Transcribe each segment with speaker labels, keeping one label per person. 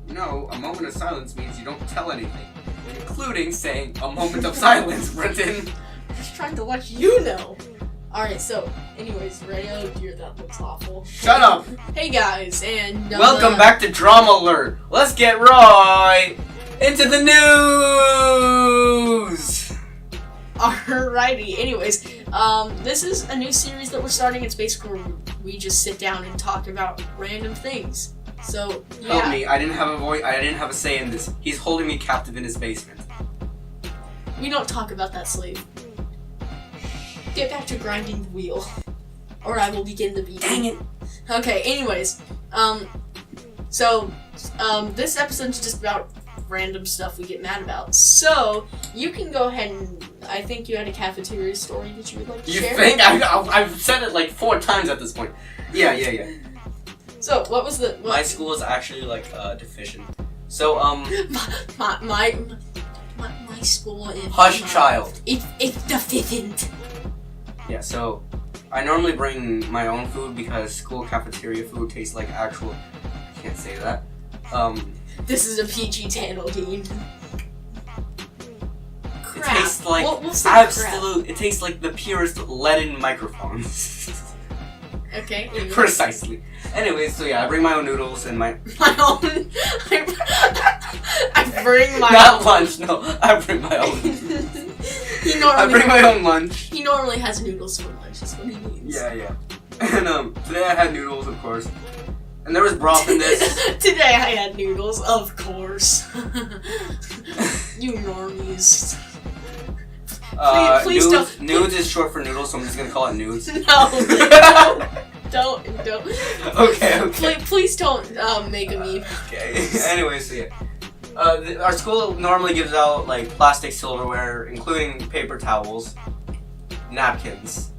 Speaker 1: You know, a moment of silence means you don't tell anything, including saying a moment of silence, Brenton.
Speaker 2: Just trying to let you know. Alright, so, anyways, ready? Oh dear, that looks awful.
Speaker 1: Shut up!
Speaker 2: Hey guys, and...
Speaker 1: welcome back to Drama Alert. Let's get right into the news!
Speaker 2: Alrighty, anyways, this is a new series that we're starting. It's basically where we just sit down and talk about random things. So, yeah.
Speaker 1: Help me, I didn't have a voice, I didn't have a say in this. He's holding me captive in his basement.
Speaker 2: We don't talk about that, slave. Get back to grinding the wheel, or I will begin the beating.
Speaker 1: Dang it!
Speaker 2: Okay, anyways, this episode's just about random stuff we get mad about. So, you can go ahead and, I think you had a cafeteria story that you would like to share?
Speaker 1: You think? I've said it like 4 times at this point. Yeah.
Speaker 2: So, what was the...
Speaker 1: My school is actually, like, deficient. So,
Speaker 2: My school is...
Speaker 1: Hush, child.
Speaker 2: It's deficient.
Speaker 1: Yeah, so, I normally bring my own food because school cafeteria food tastes like actual... I can't say that.
Speaker 2: This is a PG channel, dude. Crap.
Speaker 1: It tastes like
Speaker 2: absolute...
Speaker 1: It tastes like the purest leaden microphones.
Speaker 2: Okay. Anyway.
Speaker 1: Precisely. Anyways, so yeah, I bring my own noodles and my...
Speaker 2: My own... I bring my
Speaker 1: Not
Speaker 2: own...
Speaker 1: lunch, no. I bring my own.
Speaker 2: I
Speaker 1: bring my own lunch.
Speaker 2: He normally has noodles for lunch, that's what he means.
Speaker 1: Yeah. And, today I had noodles, of course. And there was broth in this.
Speaker 2: Today I had noodles, of course. You normies. Please
Speaker 1: nudes,
Speaker 2: don't.
Speaker 1: Nudes is short for noodles, so I'm just gonna call it nudes.
Speaker 2: No. Don't.
Speaker 1: Okay.
Speaker 2: Please don't make a meme.
Speaker 1: Okay. Anyway, so yeah. Our school normally gives out like plastic silverware, including paper towels, napkins.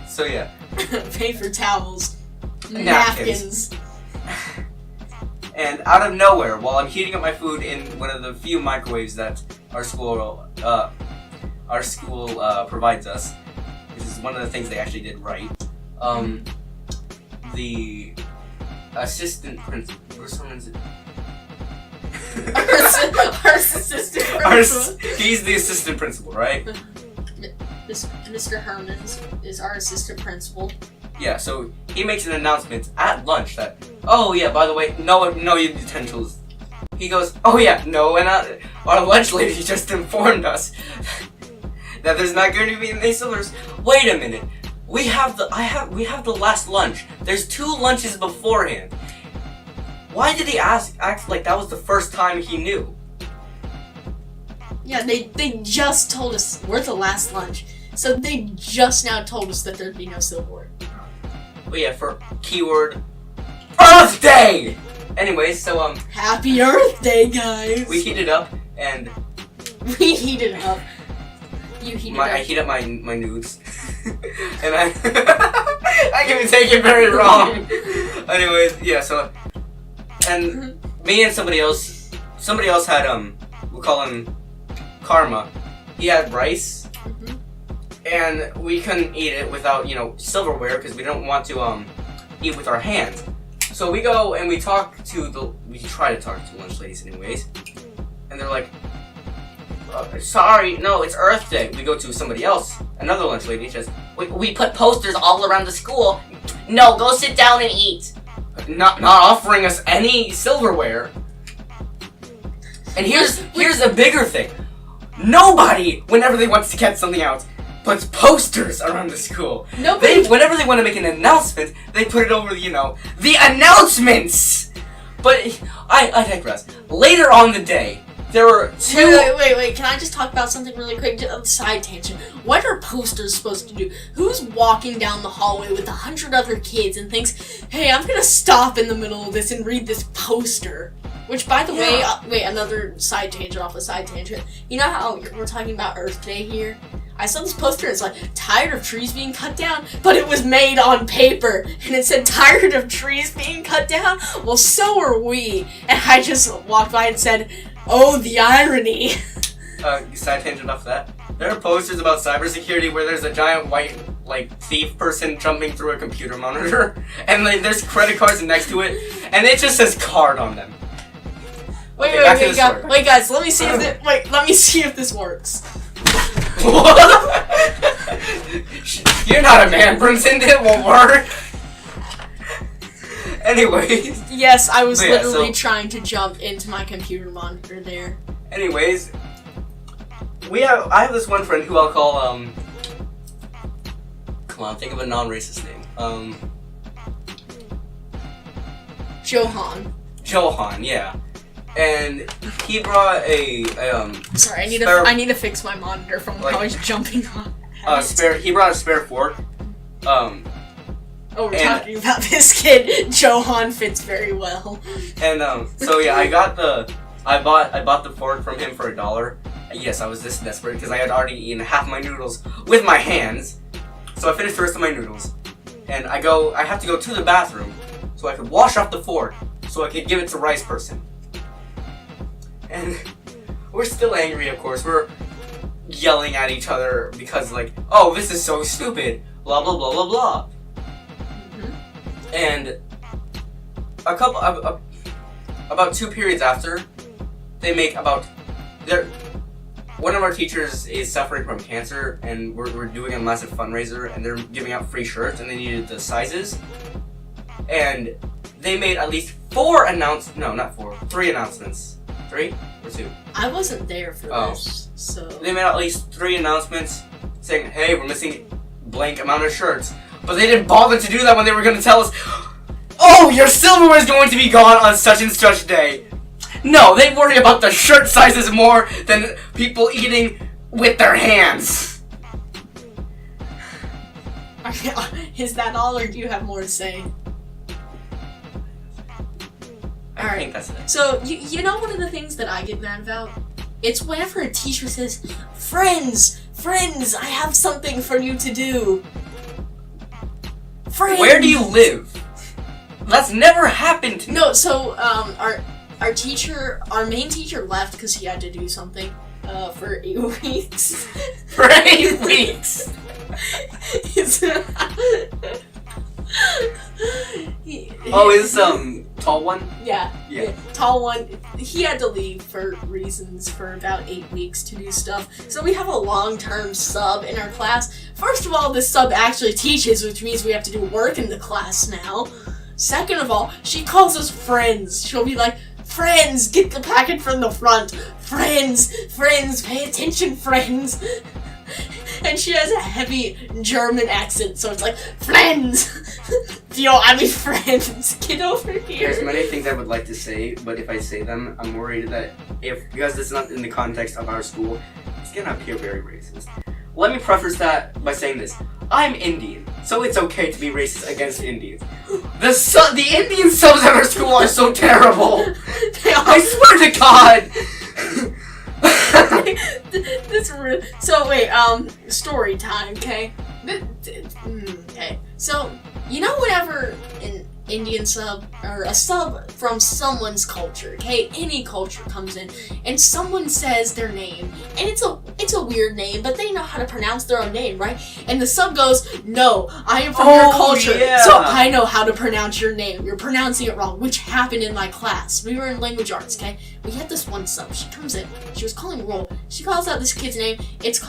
Speaker 1: So yeah.
Speaker 2: Paper towels,
Speaker 1: napkins. And out of nowhere, while I'm heating up my food in one of the few microwaves that our school provides us, which is one of the things they actually did right, the assistant principal, or someone's
Speaker 2: our assistant principal.
Speaker 1: He's the assistant principal, right?
Speaker 2: Mr. Hermans is our assistant principal.
Speaker 1: Yeah, so he makes an announcement at lunch that, oh yeah, by the way, no utensils. He goes, oh yeah, no, and our lunch lady just informed us that there's not going to be any silvers. Wait a minute, we have the last lunch. There's 2 lunches beforehand. Why did he act like that was the first time he knew?
Speaker 2: Yeah, they just told us we're the last lunch, so they just now told us that there'd be no silverware.
Speaker 1: But yeah, for keyword Earth Day! Anyways, so
Speaker 2: Happy Earth Day, guys!
Speaker 1: we heat it up, and...
Speaker 2: We heat it up. You heat it up.
Speaker 1: I heat up my nudes. And I can take it very wrong. Anyways, yeah, so... And me and somebody else had, we'll call him Karma. He had rice. And we couldn't eat it without, silverware, because we don't want to, eat with our hands. So we go and we try to talk to lunch ladies anyways. And they're like, sorry, no, it's Earth Day. We go to somebody else, another lunch lady, says, we put posters all around the school. No, go sit down and eat. Not offering us any silverware. And here's the bigger thing. Nobody, whenever they want to get something out, puts posters around the school. Whenever they want to make an announcement, they put it over, the announcements! But, I digress. Later on the day, there were 2...
Speaker 2: Wait, can I just talk about something really quick? Side tangent. What are posters supposed to do? Who's walking down the hallway with 100 other kids and thinks, hey, I'm gonna stop in the middle of this and read this poster? Which, by the way, another side tangent off a side tangent. You know how we're talking about Earth Day here? I saw this poster, it's like, tired of trees being cut down, but it was made on paper, and it said, tired of trees being cut down? Well, so are we. And I just walked by and said, oh, the irony.
Speaker 1: Side tangent off that. There are posters about cybersecurity where there's a giant white, thief person jumping through a computer monitor, and there's credit cards next to it, and it just says card on them.
Speaker 2: Wait, guys, let me see if this works.
Speaker 1: What? You're not a man, Brimson. It won't work. Anyways.
Speaker 2: Yes, I was literally trying to jump into my computer monitor there.
Speaker 1: Anyways, I have this one friend who I'll call come on, think of a non-racist name. Johan, yeah. And he brought
Speaker 2: Sorry, I need to fix my monitor from when I was jumping on.
Speaker 1: He brought a spare fork.
Speaker 2: We're talking about this kid. Johan fits very well.
Speaker 1: And so yeah, I bought the fork from him for $1. Yes, I was this desperate because I had already eaten half my noodles with my hands. So I finished the rest of my noodles, and I have to go to the bathroom so I could wash off the fork so I could give it to Rice Person. And we're still angry, of course. We're yelling at each other because oh, this is so stupid, blah blah blah blah blah. And about 2 periods after, one of our teachers is suffering from cancer, and we're doing a massive fundraiser, and they're giving out free shirts, and they needed the sizes, and they made at least 3 announcements. 3 or 2?
Speaker 2: I wasn't there for this, so...
Speaker 1: They made at least 3 announcements saying, hey, we're missing blank amount of shirts. But they didn't bother to do that when they were going to tell us, oh, your silverware is going to be gone on such and such day. No, they worry about the shirt sizes more than people eating with their hands.
Speaker 2: Is that all, or do you have more to say?
Speaker 1: I think that's it.
Speaker 2: So, you know one of the things that I get mad about? It's whenever a teacher says, Friends, I have something for you to do. Friends.
Speaker 1: Where do you live? That's never happened to me.
Speaker 2: No, so, our main teacher left because he had to do something, for 8 weeks.
Speaker 1: For 8 weeks? Tall one?
Speaker 2: Yeah. Tall one. He had to leave for reasons for about 8 weeks to do stuff. So we have a long-term sub in our class. First of all, this sub actually teaches, which means we have to do work in the class now. Second of all, she calls us friends. She'll be like, Friends, get the packet from the front. Friends, pay attention, friends. And she has a heavy German accent, so it's like, Friends! Friends, get over here.
Speaker 1: There's many things I would like to say, but if I say them, I'm worried that because it's not in the context of our school, it's gonna appear very racist. Let me preface that by saying this. I'm Indian, so it's okay to be racist against Indians. The Indian subs at our school are so terrible! I swear to God!
Speaker 2: So wait, story time, okay? Okay, so, you know whenever an Indian sub, or a sub from someone's culture, okay, any culture comes in, and someone says their name, and it's a weird name, but they know how to pronounce their own name, right? And the sub goes, no, I am from your culture, so I know how to pronounce your name. You're pronouncing it wrong, which happened in my class. We were in language arts, okay? We had this one sub. She comes in. She was calling roll. She calls out this kid's name. It's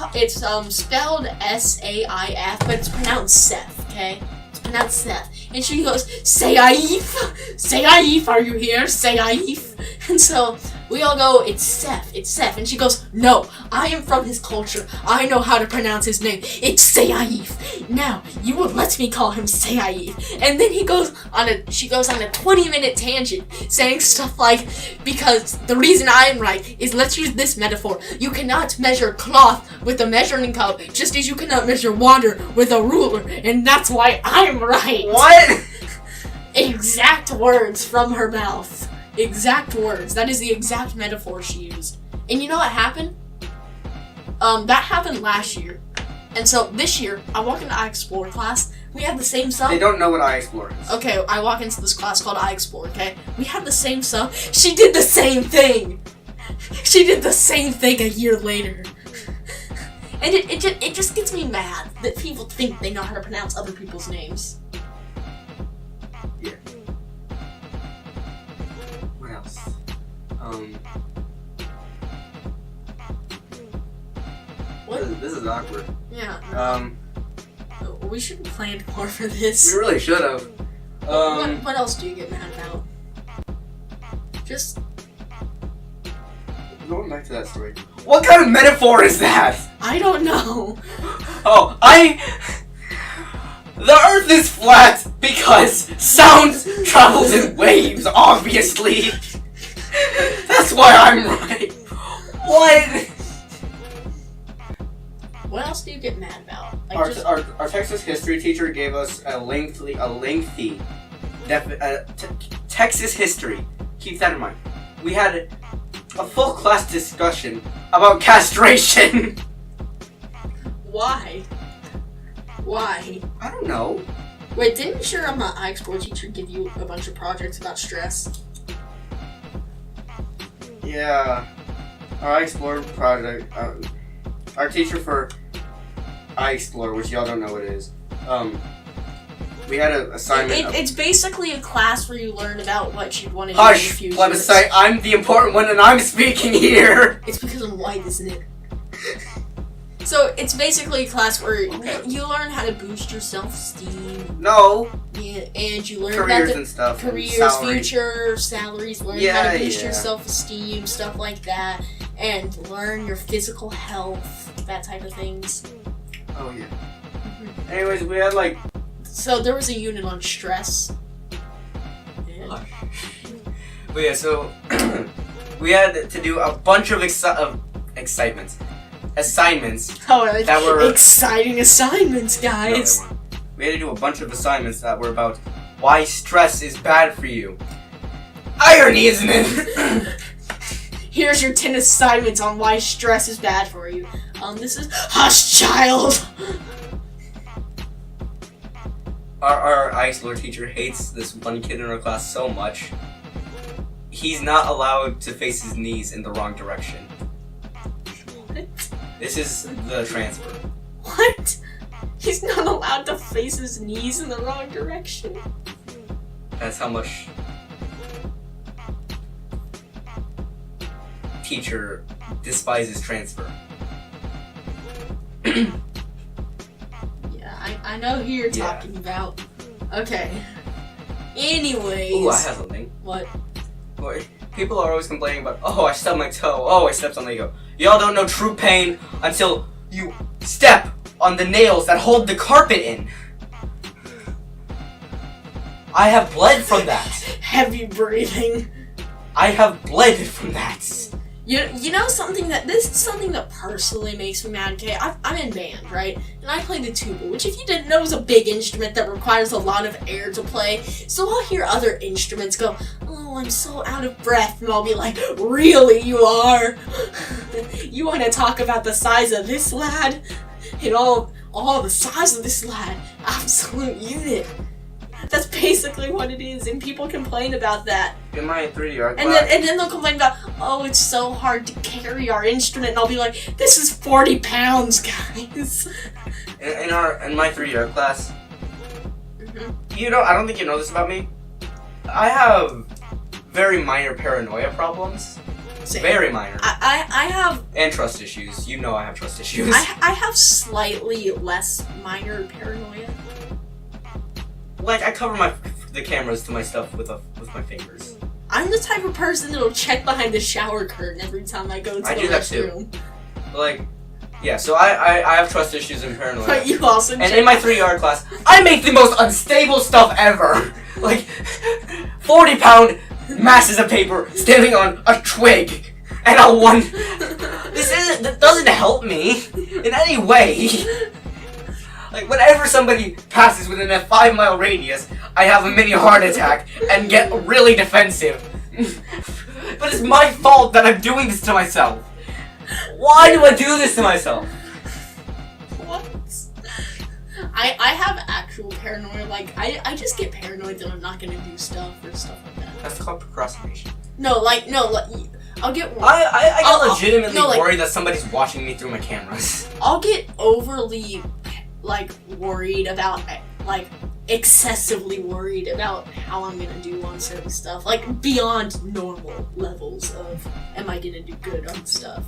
Speaker 2: spelled S-A-I-F, but it's pronounced Seth, okay? It's pronounced Seth. And she goes, Saif, are you here? Saif. And so we all go, it's Seth. And she goes, no, I am from his culture. I know how to pronounce his name. It's Saif. Now, you will let me call him Saif. And then she goes on a 20-minute tangent saying stuff like, because the reason I am right is, let's use this metaphor. You cannot measure cloth with a measuring cup, just as you cannot measure water with a ruler. And that's why I'm right.
Speaker 1: What?
Speaker 2: Exact words from her mouth. Exact words. That is the exact metaphor she used. And you know what happened? That happened last year. And so this year, I walk into iExplore class. We have the same sub.
Speaker 1: They don't know what iExplore is.
Speaker 2: Okay, I walk into this class called iExplore, okay? We have the same sub. She did the same thing. She did the same thing a year later. And it just gets me mad that people think they know how to pronounce other people's names.
Speaker 1: Yeah. What else?
Speaker 2: What?
Speaker 1: This is awkward.
Speaker 2: Yeah. We should have planned more for this.
Speaker 1: We really should have.
Speaker 2: What else do you get mad about? Just
Speaker 1: going back to that story. What kind of metaphor is that?
Speaker 2: I don't know.
Speaker 1: Oh, the Earth is flat because sound travels in waves, obviously. That's why I'm right. What?
Speaker 2: What else do you get mad about? Like
Speaker 1: Our Texas history teacher gave us a lengthy Texas history. Keep that in mind. We had a full class discussion about castration.
Speaker 2: Why? Why?
Speaker 1: I don't know.
Speaker 2: Wait, didn't your iExplore teacher give you a bunch of projects about stress?
Speaker 1: Yeah. Our iExplore project, our teacher for iExplore, which y'all don't know what it is, we had an assignment.
Speaker 2: It's basically a class where you learn about what you'd want to do
Speaker 1: in the
Speaker 2: future.
Speaker 1: Hush! Plebiscite, I'm the important one and I'm speaking here!
Speaker 2: It's because I'm white, isn't it? So, it's basically a class where you learn how to boost your self-esteem.
Speaker 1: No!
Speaker 2: Yeah, and you learn
Speaker 1: careers
Speaker 2: about
Speaker 1: and stuff.
Speaker 2: careers,
Speaker 1: salaries.
Speaker 2: future, salaries, learn how to boost your self-esteem, stuff like that, and learn your physical health, that type of things.
Speaker 1: Oh, yeah. Mm-hmm. Anyways, we had like...
Speaker 2: So, there was a unit on stress. And...
Speaker 1: But yeah, so... we had to do a bunch of assignments that were...
Speaker 2: Exciting assignments, guys!
Speaker 1: No, we had to do a bunch of assignments that were about why stress is bad for you. Irony, isn't it?
Speaker 2: Here's your 10 assignments on why stress is bad for you. This is... Hush, child!
Speaker 1: Our iExplore teacher hates this one kid in our class so much. He's not allowed to face his knees in the wrong direction.
Speaker 2: What?
Speaker 1: This is the transfer.
Speaker 2: What? He's not allowed to face his knees in the wrong direction.
Speaker 1: That's how much teacher despises transfer.
Speaker 2: Yeah, I know who you're talking about. Okay. Anyways.
Speaker 1: Ooh, I have something.
Speaker 2: What?
Speaker 1: People are always complaining about, oh, I stubbed my toe, oh, I stepped on the Lego. Y'all don't know true pain until you step on the nails that hold the carpet in. I have bled from that.
Speaker 2: Heavy breathing.
Speaker 1: I have bled from that.
Speaker 2: You know something this is something that personally makes me mad, okay? I'm in band, right? And I play the tuba, which if you didn't know is a big instrument that requires a lot of air to play. So I'll hear other instruments go, oh, I'm so out of breath, and I'll be like, really, you are? You want to talk about the size of this lad? And all the size of this lad, absolute unit. That's basically what it is, and people complain about that.
Speaker 1: In my 3D art
Speaker 2: class. And then they'll complain about, oh, it's so hard to carry our instrument, and I'll be like, this is 40 pounds, guys.
Speaker 1: In my 3D art class, I don't think you know this about me. I have very minor paranoia problems.
Speaker 2: Same.
Speaker 1: Very minor.
Speaker 2: I have...
Speaker 1: And trust issues. You know I have trust issues.
Speaker 2: I have slightly less minor paranoia.
Speaker 1: Like, I cover the cameras to my stuff with my fingers.
Speaker 2: I'm the type of person that'll check behind the shower curtain every time I go to the restroom.
Speaker 1: Like, yeah, so I have trust issues and paranoia.
Speaker 2: But you also
Speaker 1: And in my 3D art class, I make the most unstable stuff ever! Like, 40-pound masses of paper standing on a twig. And that doesn't help me in any way. Like, whenever somebody passes within a 5-mile radius, I have a mini heart attack and get really defensive. But it's my fault that I'm doing this to myself. Why do I do this to myself?
Speaker 2: What? I have actual paranoia. Like, I just get paranoid that I'm not gonna do stuff or stuff like that.
Speaker 1: That's called procrastination.
Speaker 2: No, I'll get...
Speaker 1: I get legitimately
Speaker 2: no, like,
Speaker 1: worried that somebody's watching me through my cameras.
Speaker 2: I'll get overly, like, worried about, like, excessively worried about how I'm gonna do on certain stuff. Like, beyond normal levels of, am I gonna do good on stuff?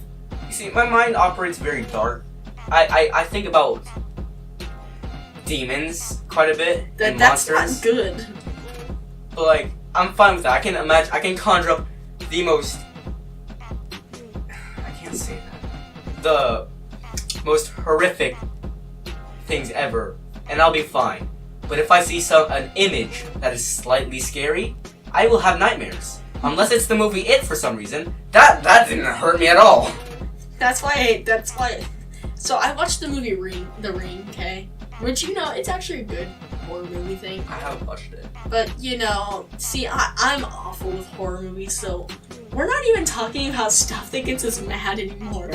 Speaker 1: You see, my mind operates very dark. I think about demons quite a bit and
Speaker 2: That's
Speaker 1: monsters.
Speaker 2: not good.
Speaker 1: But, like, I'm fine with that. I can conjure up the most... I can't say that. The most horrific things ever, and I'll be fine. But if I see an image that is slightly scary, I will have nightmares. Unless it's the movie It for some reason. That didn't hurt me at all.
Speaker 2: That's why. So I watched the movie The Ring, okay? Which, you know, it's actually a good horror movie thing.
Speaker 1: I haven't watched it.
Speaker 2: But, you know, see, I'm awful with horror movies, so we're not even talking about stuff that gets us mad anymore.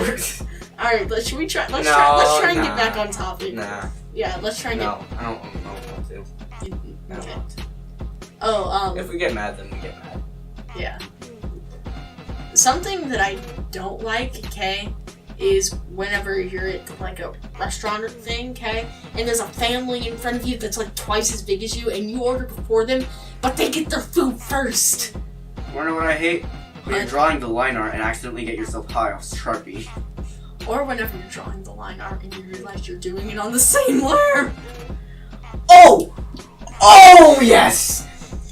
Speaker 2: Alright, let's try and get back on topic.
Speaker 1: Nah.
Speaker 2: Yeah, let's try and get...
Speaker 1: No, I don't want to. I don't want to.
Speaker 2: Oh,
Speaker 1: If we get mad, then we get mad.
Speaker 2: yeah. Something that I don't like, okay, is whenever you're at, like, a restaurant thing, okay, and there's a family in front of you that's, like, twice as big as you, and you order before them, but they get their food first.
Speaker 3: Wanna know what I hate? When you're
Speaker 2: What?
Speaker 3: drawing the line art and accidentally get yourself high off Sharpie.
Speaker 2: Or whenever you're drawing the line art and you realize you're doing it on the same layer.
Speaker 1: Oh! Oh, yes!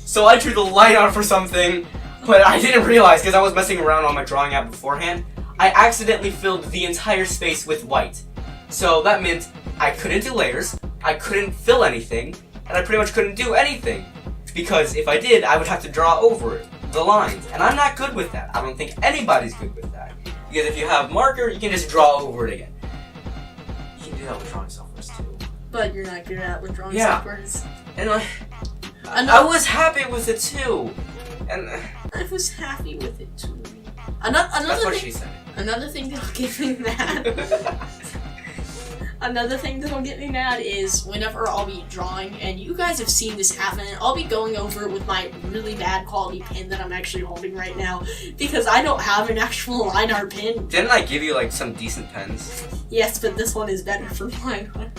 Speaker 1: So I drew the line out for something, but I didn't realize because I was messing around on my drawing app beforehand. I accidentally filled the entire space with white. So that meant I couldn't do layers, I couldn't fill anything, and I pretty much couldn't do anything. Because if I did, I would have to draw over it, the lines. And I'm not good with that. I don't think anybody's good with that. Because if you have marker, you can just draw over it again. You can do that with drawing softwares too.
Speaker 2: But you're not good at with drawing
Speaker 1: Yeah.
Speaker 2: softwares.
Speaker 1: And I was happy with it too. And
Speaker 2: I was happy with it too.
Speaker 1: that's
Speaker 2: Another
Speaker 1: what
Speaker 2: thing,
Speaker 1: she said.
Speaker 2: another thing that'll get me mad. Another thing that'll get me mad is whenever I'll be drawing, and you guys have seen this happen, and I'll be going over it with my really bad quality pen that I'm actually holding right now, because I don't have an actual line art pen.
Speaker 1: Didn't I give you like some decent pens?
Speaker 2: Yes, but this one is better for line art.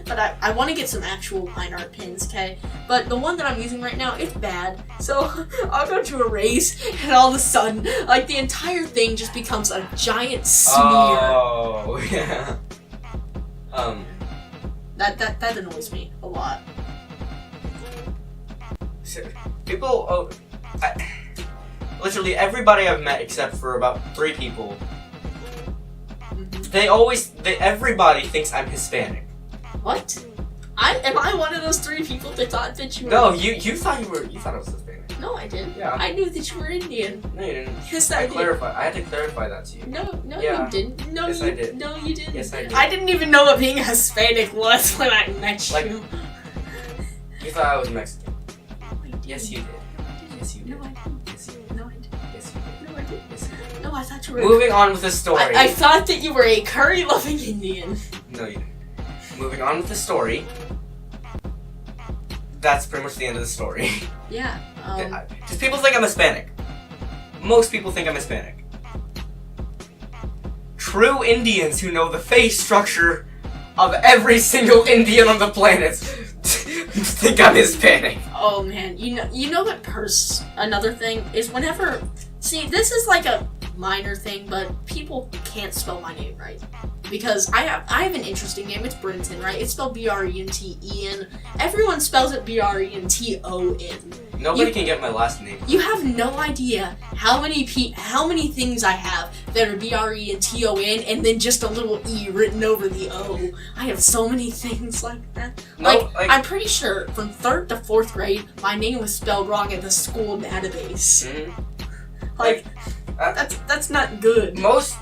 Speaker 2: But I want to get some actual line art pens, okay? But the one that I'm using right now, it's bad. So I'll go to erase, and all of a sudden, like, the entire thing just becomes a giant smear.
Speaker 1: Oh, yeah.
Speaker 2: That annoys me a lot.
Speaker 1: People, literally everybody I've met except for about 3 people, everybody thinks I'm Hispanic.
Speaker 2: What? Am I one of those 3 people that thought that you were...
Speaker 1: No, you thought I was Hispanic.
Speaker 2: No, I didn't.
Speaker 1: Yeah.
Speaker 2: I knew that you were Indian.
Speaker 1: No, you didn't.
Speaker 2: Yes, I did.
Speaker 1: I had to clarify that to you.
Speaker 2: No,
Speaker 1: Yeah.
Speaker 2: you didn't. No,
Speaker 1: Yes,
Speaker 2: you,
Speaker 1: I did.
Speaker 2: No, you didn't.
Speaker 1: Yes, I did.
Speaker 2: I didn't even know what being Hispanic was when I met
Speaker 1: Like-
Speaker 2: you.
Speaker 1: You thought I was Mexican.
Speaker 2: No, I didn't.
Speaker 1: Yes, you did. Yes, you did.
Speaker 2: No, I didn't.
Speaker 1: Yes, you did.
Speaker 2: No, I didn't.
Speaker 1: Yes, you did.
Speaker 2: No, I didn't.
Speaker 1: Yes, you did.
Speaker 2: No, I thought you were...
Speaker 1: Moving on with the story.
Speaker 2: I thought that you were a curry-loving Indian.
Speaker 1: No, you didn't. Moving on with the story. That's pretty much the end of the story.
Speaker 2: Yeah.
Speaker 1: Just people think I'm Hispanic. Most people think I'm Hispanic. True Indians who know the face structure of every single Indian on the planet think I'm Hispanic.
Speaker 2: Oh man, you know what another thing is whenever, see, this is like a minor thing, but people can't spell my name right. Because I have an interesting name, it's Brenton, right? It's spelled B-R-E-N-T-E-N. Everyone spells it B-R-E-N-T-O-N.
Speaker 1: Nobody can get my last name.
Speaker 2: You have no idea how many things I have that are B-R-E-N-T-O-N and then just a little E written over the O. I have so many things like that.
Speaker 1: No,
Speaker 2: I'm pretty sure from 3rd to 4th grade, my name was spelled wrong in the school database.
Speaker 1: Mhm.
Speaker 2: That's not good.
Speaker 1: Most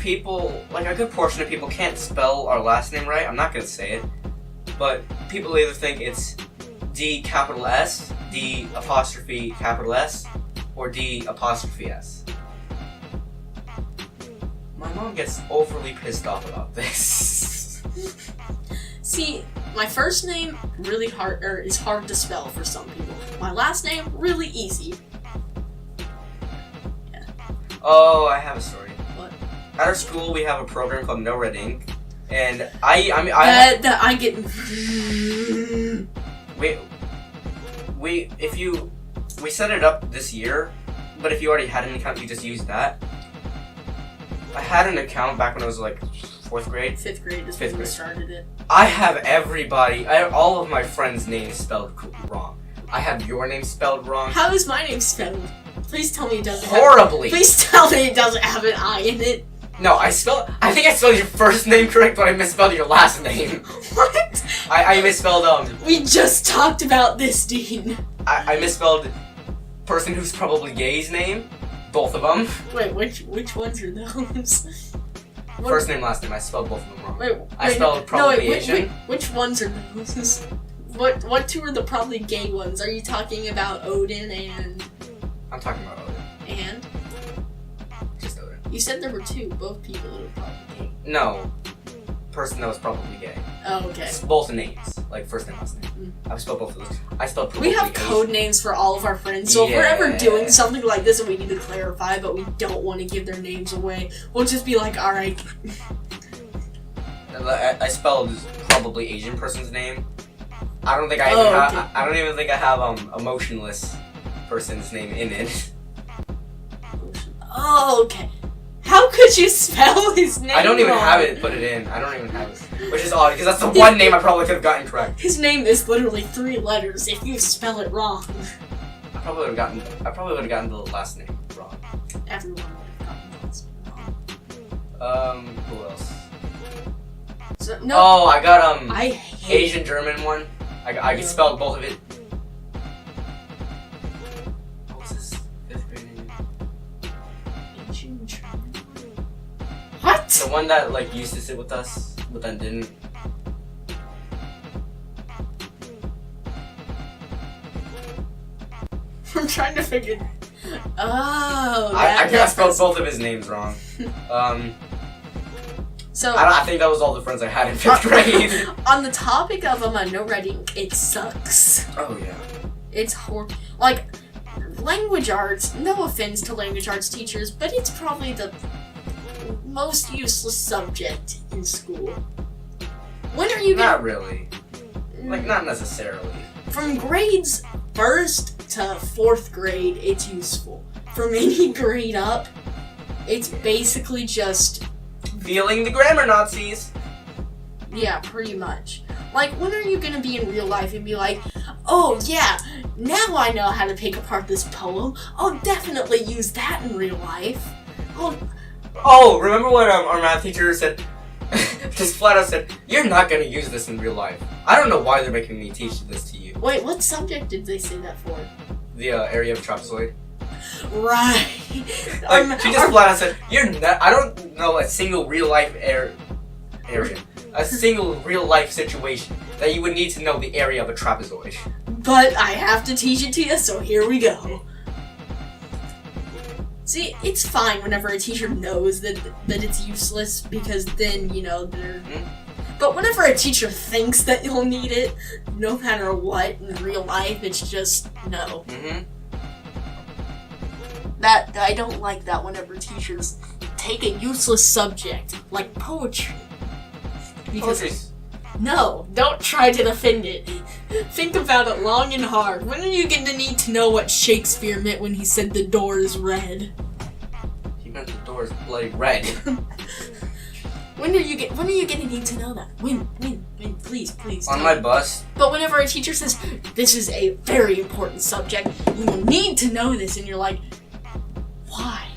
Speaker 1: people, like a good portion of people, can't spell our last name right. I'm not gonna say it, but people either think it's D capital S, D apostrophe capital S, or D apostrophe S. My mom gets overly pissed off about this.
Speaker 2: See, my first name really hard, or is hard to spell for some people. My last name really easy.
Speaker 1: Oh, I have a story.
Speaker 2: What?
Speaker 1: At our school, we have a program called No Red Ink, and
Speaker 2: I get.
Speaker 1: we set it up this year, but if you already had an account, you just use that. I had an account back when I was like 4th grade.
Speaker 2: 5th grade is when we started it.
Speaker 1: I have all of my friends' names spelled wrong. I have your name spelled wrong.
Speaker 2: How is my name spelled? Please tell me it doesn't.
Speaker 1: Horribly.
Speaker 2: Please tell me it doesn't have an I in it.
Speaker 1: No, I think I spelled your first name correct, but I misspelled your last name.
Speaker 2: What?
Speaker 1: I misspelled
Speaker 2: We just talked about this, Dean.
Speaker 1: I misspelled person who's probably gay's name. Both of them.
Speaker 2: Wait, which ones are those?
Speaker 1: First name, last name. I spelled both of them wrong.
Speaker 2: Wait,
Speaker 1: I spelled probably Asian.
Speaker 2: Which ones are those? What two are the probably gay ones? Are you talking about Odin and?
Speaker 1: I'm talking about Odin.
Speaker 2: And?
Speaker 1: Just Odin.
Speaker 2: You said there were two, both people that were probably gay.
Speaker 1: No. Person that was probably gay.
Speaker 2: Oh, okay.
Speaker 1: Both names. Like first name, last name. I've spelled both of those. I spelled probably
Speaker 2: We have
Speaker 1: Asian.
Speaker 2: code names for all of our friends, so if we're ever doing something like this and we need to clarify, but we don't want to give their names away, we'll just be like, alright.
Speaker 1: I spelled probably Asian person's name. I don't think I even think I have emotionless person's name in it.
Speaker 2: Oh, okay. How could you spell his name
Speaker 1: I don't even
Speaker 2: wrong?
Speaker 1: have it put it in. I don't even have it. Which is odd, because that's the one name I probably could have gotten correct.
Speaker 2: His name is literally 3 letters if you spell it wrong.
Speaker 1: I probably would have gotten the last name wrong.
Speaker 2: Everyone would have gotten the last name wrong.
Speaker 1: Who else?
Speaker 2: So, no.
Speaker 1: Oh, I got
Speaker 2: I hate
Speaker 1: Asian German one. I spelled both of it. What was his 5th grade name?
Speaker 2: Asian German. What?
Speaker 1: The one that like used to sit with us, but then didn't.
Speaker 2: I'm trying to figure. Oh.
Speaker 1: I think I spelled both of his names wrong.
Speaker 2: So
Speaker 1: I think that was all the friends I had in 5th grade.
Speaker 2: on the topic of no red ink, it sucks.
Speaker 1: Oh yeah.
Speaker 2: It's like language arts. No offense to language arts teachers, but it's probably the most useless subject in school. When are you
Speaker 1: Not really. Like not necessarily.
Speaker 2: From grades 1st to 4th grade, it's useful. From any grade up, it's basically just
Speaker 1: Feeling the grammar Nazis.
Speaker 2: yeah, pretty much. Like, when are you gonna be in real life and be like, oh yeah, now I know how to pick apart this poem. I'll definitely use that in real life.
Speaker 1: Oh, remember when our math teacher said, just flat out said, you're not gonna use this in real life. I don't know why they're making me teach this to you.
Speaker 2: Wait, what subject did they say that for?
Speaker 1: The area of trapezoid.
Speaker 2: Right.
Speaker 1: Like, she just flat out said, you're not, I don't know a single real life area. A single real life situation that you would need to know the area of a trapezoid.
Speaker 2: But I have to teach it to you, so here we go. See, it's fine whenever a teacher knows that it's useless, because then, you know, they're... But whenever a teacher thinks that you'll need it, no matter what, in real life, it's just, no. That, I don't like that whenever teachers take a useless subject, like poetry. Because, no, don't try to defend it. Think about it long and hard. When are you going to need to know what Shakespeare meant when he said the door is red?
Speaker 1: He meant the door is bloody red.
Speaker 2: When are you going to need to know that? When, please.
Speaker 1: On my bus.
Speaker 2: But whenever a teacher says, this is a very important subject, you will need to know this, and you're like, why?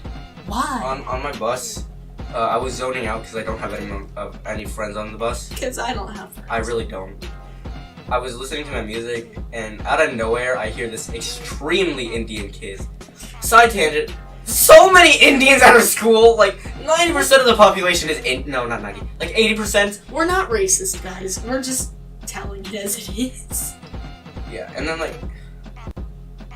Speaker 1: On my bus, I was zoning out because I don't have any friends on the bus.
Speaker 2: Because I don't have friends.
Speaker 1: I really don't. I was listening to my music, and out of nowhere, I hear this extremely Indian kid. Side tangent. So many Indians at our school, like 90% of the population is no, not 90, like 80%.
Speaker 2: We're not racist, guys. We're just telling it as it is.
Speaker 1: Yeah, and then like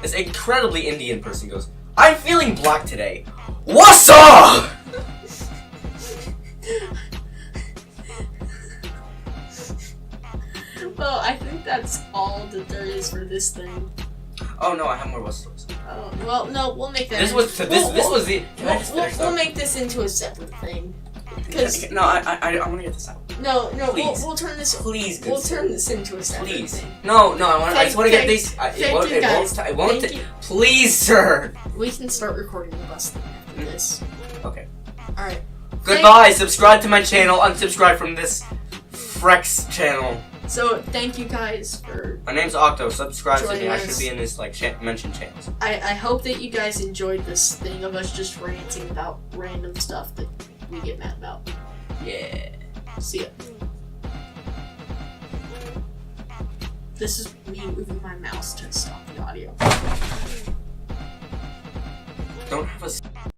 Speaker 1: this incredibly Indian person goes, "I'm feeling black today. What's up?"
Speaker 2: Well, I think that's all that there is for this thing.
Speaker 1: Oh no, I have more Westeros.
Speaker 2: Oh, well, no, we'll make that.
Speaker 1: This was the. Can I just finish
Speaker 2: We'll
Speaker 1: that?
Speaker 2: make this into a separate thing. Because
Speaker 3: No, I want to get this out.
Speaker 2: no,
Speaker 1: Please.
Speaker 2: we'll turn this.
Speaker 1: Please, good
Speaker 2: We'll
Speaker 1: sir.
Speaker 2: turn this into a separate
Speaker 1: Please.
Speaker 2: thing.
Speaker 1: No, I just want to get
Speaker 2: Thank-
Speaker 1: these.
Speaker 2: thank
Speaker 1: It won't.
Speaker 2: you, guys.
Speaker 1: It won't.
Speaker 2: Thank you.
Speaker 1: Please, sir.
Speaker 2: We can start recording the bus thing after this.
Speaker 1: Okay.
Speaker 2: All right.
Speaker 1: Goodbye. Subscribe to my channel. Unsubscribe from this Frex channel.
Speaker 2: So thank you guys for.
Speaker 1: My name's Octo. Subscribe to me.
Speaker 2: Joining
Speaker 1: I
Speaker 2: us.
Speaker 1: should be in this mentioned channels.
Speaker 2: I hope that you guys enjoyed this thing of us just ranting about random stuff that we get mad about.
Speaker 1: Yeah.
Speaker 2: See ya. This is me moving my mouse to stop the audio.
Speaker 1: Don't have a